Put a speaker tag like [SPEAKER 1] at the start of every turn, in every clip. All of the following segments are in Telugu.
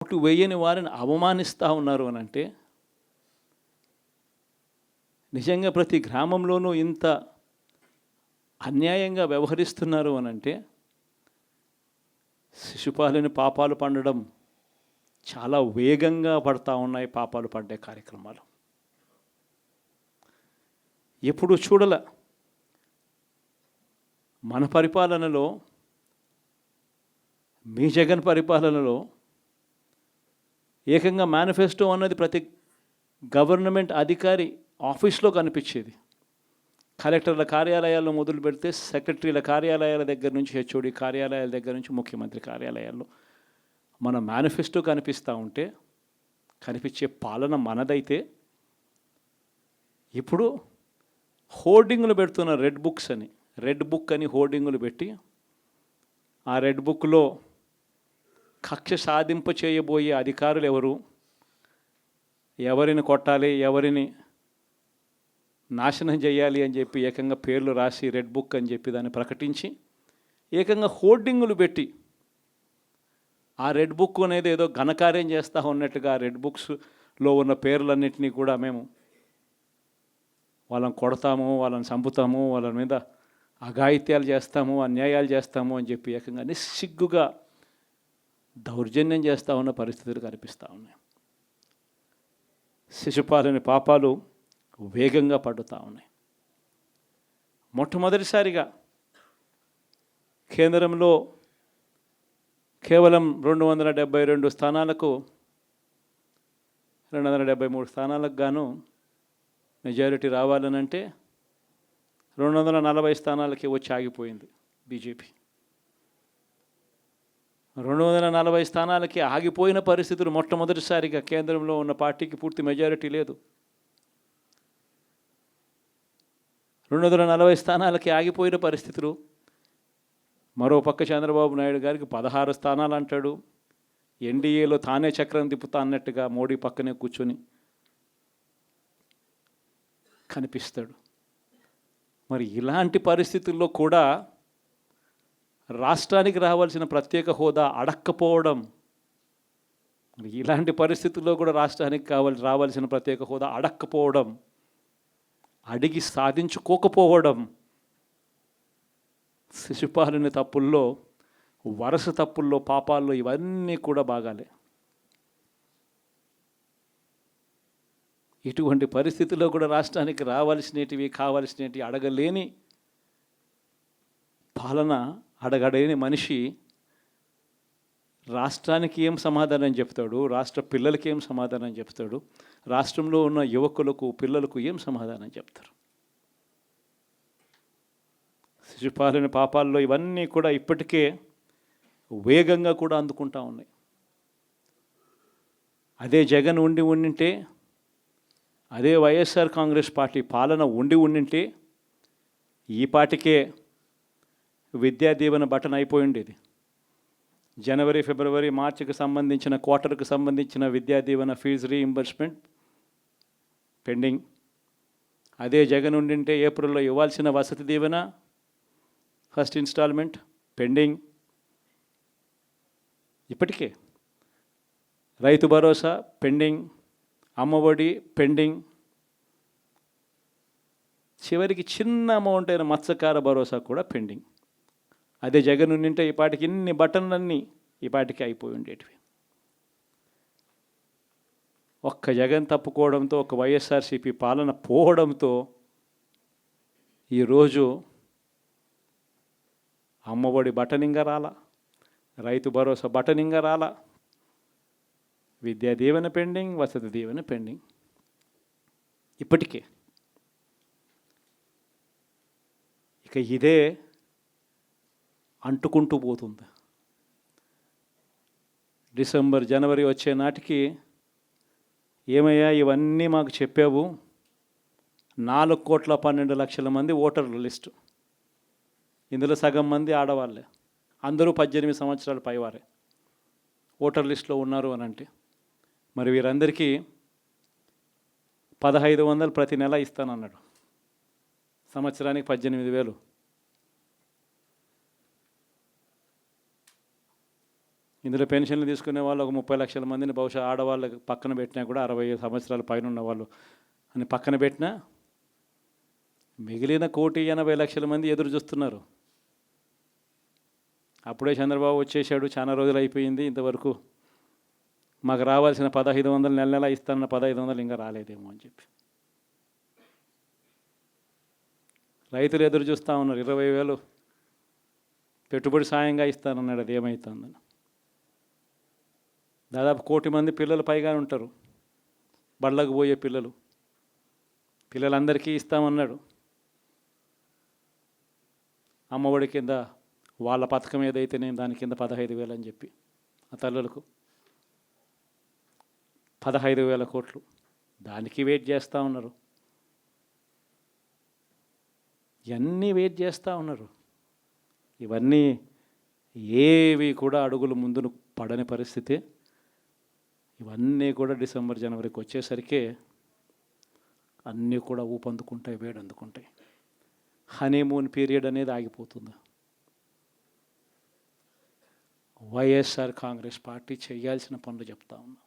[SPEAKER 1] ఓటు వేయని వారిని అవమానిస్తూ ఉన్నారు అని అంటే నిజంగా ప్రతి గ్రామంలోనూ ఇంత అన్యాయంగా వ్యవహరిస్తున్నారు అని అంటే శిశుపాలని పాపాలు పండడం చాలా వేగంగా పడతా ఉన్నాయి. పాపాలు పడ్డే కార్యక్రమాలు ఎప్పుడు చూడల. మన పరిపాలనలో, మీ జగన్ పరిపాలనలో ఏకంగా మేనిఫెస్టో అన్నది ప్రతి గవర్నమెంట్ అధికారి ఆఫీస్లో కనిపించేది. కలెక్టర్ల కార్యాలయాల్లో మొదలు పెడితే సెక్రటరీల కార్యాలయాల దగ్గర నుంచి, హెచ్ఓడి కార్యాలయాల దగ్గర నుంచి ముఖ్యమంత్రి కార్యాలయాల్లో మన మేనిఫెస్టో కనిపిస్తూ ఉంటే, కనిపించే పాలన మనదైతే ఇప్పుడు హోర్డింగులు పెడుతున్న రెడ్ బుక్స్ అని, రెడ్ బుక్ అని హోర్డింగులు పెట్టి ఆ రెడ్ బుక్లో కక్ష సాధింప చేయబోయే అధికారులు ఎవరు, ఎవరిని కొట్టాలి, ఎవరిని నాశనం చేయాలి అని చెప్పి ఏకంగా పేర్లు రాసి రెడ్ బుక్ అని చెప్పి దాన్ని ప్రకటించి ఏకంగా హోర్డింగులు పెట్టి ఆ రెడ్ బుక్ అనేది ఏదో ఘనకార్యం చేస్తూ ఉన్నట్టుగా రెడ్ బుక్స్లో ఉన్న పేర్లన్నింటినీ కూడా మేము వాళ్ళని కొడతాము, వాళ్ళని చంపుతాము, వాళ్ళ మీద అఘాయిత్యాలు చేస్తాము, అన్యాయాలు చేస్తాము అని చెప్పి ఏకంగా నిస్సిగ్గుగా దౌర్జన్యం చేస్తూ ఉన్న పరిస్థితులు కనిపిస్తూ ఉన్నాయి. శిశుపాలని పాపాలు వేగంగా పడుతూ ఉన్నాయి. మొట్టమొదటిసారిగా కేంద్రంలో కేవలం 272 స్థానాలకు 273 స్థానాలకు గాను మెజారిటీ రావాలనంటే 240 స్థానాలకి వచ్చి ఆగిపోయింది బీజేపీ. 240 స్థానాలకి ఆగిపోయిన పరిస్థితులు మొట్టమొదటిసారిగా కేంద్రంలో ఉన్న పార్టీకి పూర్తి మెజారిటీ లేదు. 240 స్థానాలకి ఆగిపోయిన పరిస్థితులు. మరోపక్క చంద్రబాబు నాయుడు గారికి 16 స్థానాలు అంటాడు. ఎన్డీఏలో తానే చక్రం తిప్పుతా అన్నట్టుగా మోడీ పక్కనే కూర్చొని కనిపిస్తాడు. మరి ఇలాంటి పరిస్థితుల్లో కూడా రాష్ట్రానికి రావాల్సిన ప్రత్యేక హోదా అడక్కపోవడం, మరి ఇలాంటి పరిస్థితుల్లో కూడా రాష్ట్రానికి రావాల్సిన ప్రత్యేక హోదా అడక్కపోవడం, అడిగి సాధించుకోకపోవడం శిశుపాలని తప్పుల్లో, వరుస తప్పుల్లో, పాపాల్లో ఇవన్నీ కూడా బాగాలే. ఇటువంటి పరిస్థితుల్లో కూడా రాష్ట్రానికి రావాల్సినవి, కావాల్సినవి అడగలేని పాలన, అడగలేని మనిషి రాష్ట్రానికి ఏం సమాధానం చెప్తాడు, రాష్ట్ర పిల్లలకి ఏం సమాధానం చెప్తాడు, రాష్ట్రంలో ఉన్న యువకులకు, పిల్లలకు ఏం సమాధానం చెప్తారు? శిశుపాలని పాపాల్లో ఇవన్నీ కూడా ఇప్పటికే వేగంగా కూడా అందుకుంటా ఉన్నాయి. అదే జగన్ ఉండింటే, అదే వైఎస్ఆర్ కాంగ్రెస్ పార్టీ పాలన ఉండింటే ఈ పాటికే విద్యా దీవెన బటన్ అయిపోయి ఉండేది. జనవరి, ఫిబ్రవరి, మార్చికి సంబంధించిన క్వార్టర్కి సంబంధించిన Vidya Deevena fee reimbursement pending. అదే జగన్ ఉండింటే ఏప్రిల్లో ఇవ్వాల్సిన Vasathi Deevena first instalment pending. ఇప్పటికే రైతు భరోసా పెండింగ్, అమ్మఒడి పెండింగ్, చివరికి చిన్న అమౌంట్ అయిన మత్స్యకార భరోసా కూడా పెండింగ్. అదే జగన్ ఉండింటే ఈ పాటికి ఇన్ని బటన్లన్నీ ఈ పాటికి అయిపోయి ఉండేటివి. ఒక్క జగన్ తప్పుకోవడంతో, ఒక వైఎస్ఆర్సీపీ పాలన పోవడంతో ఈరోజు అమ్మఒడి బటనింగా రాలా, రైతు భరోసా బటనింగా రాలా, విద్యా దీవెన పెండింగ్, వసతి దీవెన పెండింగ్. ఇప్పటికే ఇక ఇదే అంటుకుంటూ పోతుంది. డిసెంబర్, జనవరి వచ్చే నాటికి ఏమయ్యా ఇవన్నీ మాకు చెప్పావు, 4,12,00,000 మంది ఓటర్ల లిస్టు, ఇందులో సగం మంది ఆడవాళ్ళే, అందరూ 18 సంవత్సరాల పైవారే ఓటర్ లిస్టులో ఉన్నారు అని అంటే, మరి వీరందరికీ 1,500 ప్రతి నెల ఇస్తానన్నాడు. సంవత్సరానికి 18,000. ఇందులో పెన్షన్లు తీసుకునే వాళ్ళు ఒక 30 లక్షల మందిని బహుశా ఆడవాళ్ళకి పక్కన పెట్టినా కూడా 60 సంవత్సరాల పైన ఉన్న వాళ్ళు అని పక్కన పెట్టినా మిగిలిన 1,80,00,000 మంది ఎదురు చూస్తున్నారు. అప్పుడే చంద్రబాబు వచ్చేసాడు, చాలా రోజులు అయిపోయింది, ఇంతవరకు మాకు రావాల్సిన 1,500 నెల నెల ఇస్తానన్న 1,500 ఇంకా రాలేదేమో అని చెప్పి రైతులు ఎదురు చూస్తూ ఉన్నారు. 20,000 పెట్టుబడి సాయంగా ఇస్తానన్నాడు, అది ఏమవుతుందని. దాదాపు 1,00,000 మంది పిల్లలు పైగా ఉంటారు, బళ్ళకు పోయే పిల్లలందరికీ ఇస్తామన్నాడు. అమ్మఒడి కింద వాళ్ళ పథకం ఏదైతే నేను దాని కింద 15,000 అని చెప్పి ఆ తల్లులకు 15,000 కోట్లు దానికి వెయిట్ చేస్తూ ఉన్నారు. ఇవన్నీ వెయిట్ చేస్తూ ఉన్నారు. ఇవన్నీ ఏవి కూడా అడుగులు ముందును పడని పరిస్థితి. ఇవన్నీ కూడా డిసెంబర్ జనవరికి వచ్చేసరికి అన్నీ కూడా ఊపందుకుంటాయి, వేడందుకుంటాయి. హనీమూన్ పీరియడ్ అనేది ఆగిపోతుంది. వైఎస్ఆర్ కాంగ్రెస్ పార్టీ చేయాల్సిన పనులు చెప్తా ఉన్నా.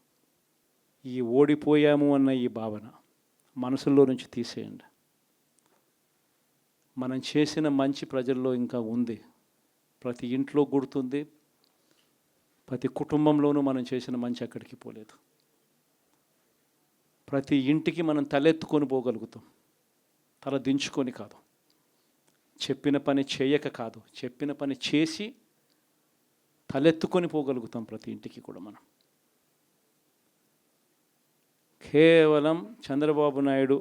[SPEAKER 1] ఈ ఓడిపోయాము అన్న ఈ భావన మనసులో నుంచి తీసేయండి. మనం చేసిన మంచి ప్రజల్లో ఇంకా ఉంది, ప్రతి ఇంట్లో గుర్తుంది, ప్రతి కుటుంబంలోనూ మనం చేసిన మంచి ఎక్కడికి పోలేదు. ప్రతి ఇంటికి మనం తలెత్తుకొని పోగలుగుతాం, తల దించుకొని కాదు, చెప్పిన పని చేయక కాదు, చెప్పిన పని చేసి తలెత్తుకొని పోగలుగుతాం ప్రతి ఇంటికి కూడా. మనం కేవలం చంద్రబాబు నాయుడు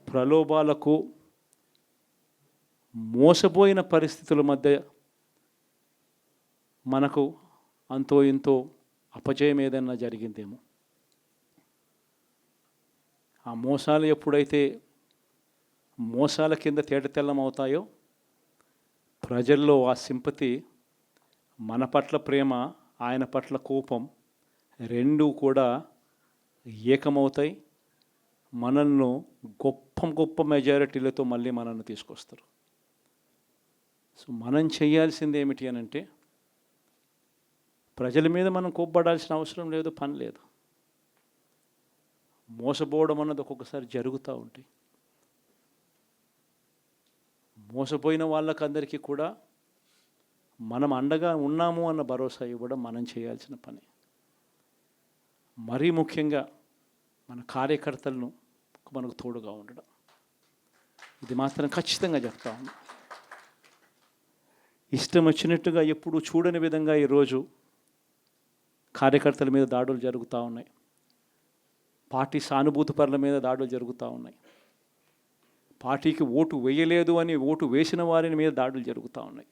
[SPEAKER 1] ప్రలోభాలకు మోసపోయిన పరిస్థితుల మధ్య మనకు అంతో ఇంతో అపజయం ఏదైనా జరిగిందేమో. ఆ మోసాలు ఎప్పుడైతే మోసాల కింద తేటతెల్లం అవుతాయో ప్రజల్లో ఆ సింపతి, మన పట్ల ప్రేమ, ఆయన పట్ల కోపం రెండూ కూడా ఏకమవుతాయి. మనల్ని గొప్ప మెజారిటీలతో మళ్ళీ మనల్ని తీసుకొస్తారు. సో మనం చేయాల్సింది ఏమిటి అని అంటే, ప్రజల మీద మనం కోప్పడాల్సిన అవసరం లేదు, పని లేదు. మోసపోవడం అన్నది ఒక్కొక్కసారి జరుగుతూ ఉంటాయి. మోసపోయిన వాళ్ళకందరికీ కూడా మనం అండగా ఉన్నాము అన్న భరోసా ఇవ్వడం మనం చేయాల్సిన పని. మరీ ముఖ్యంగా మన కార్యకర్తలను మనకు తోడుగా ఉండడం, ఇది మాత్రం ఖచ్చితంగా చెప్తా ఉన్నా. ఇష్టం వచ్చినట్టుగా ఎప్పుడు చూడని విధంగా ఈరోజు కార్యకర్తల మీద దాడులు జరుగుతూ ఉన్నాయి. పార్టీ సానుభూతి పరుల మీద దాడులు జరుగుతూ ఉన్నాయి. పార్టీకి ఓటు వేయలేదు అని ఓటు వేసిన వారి మీద దాడులు జరుగుతూ ఉన్నాయి.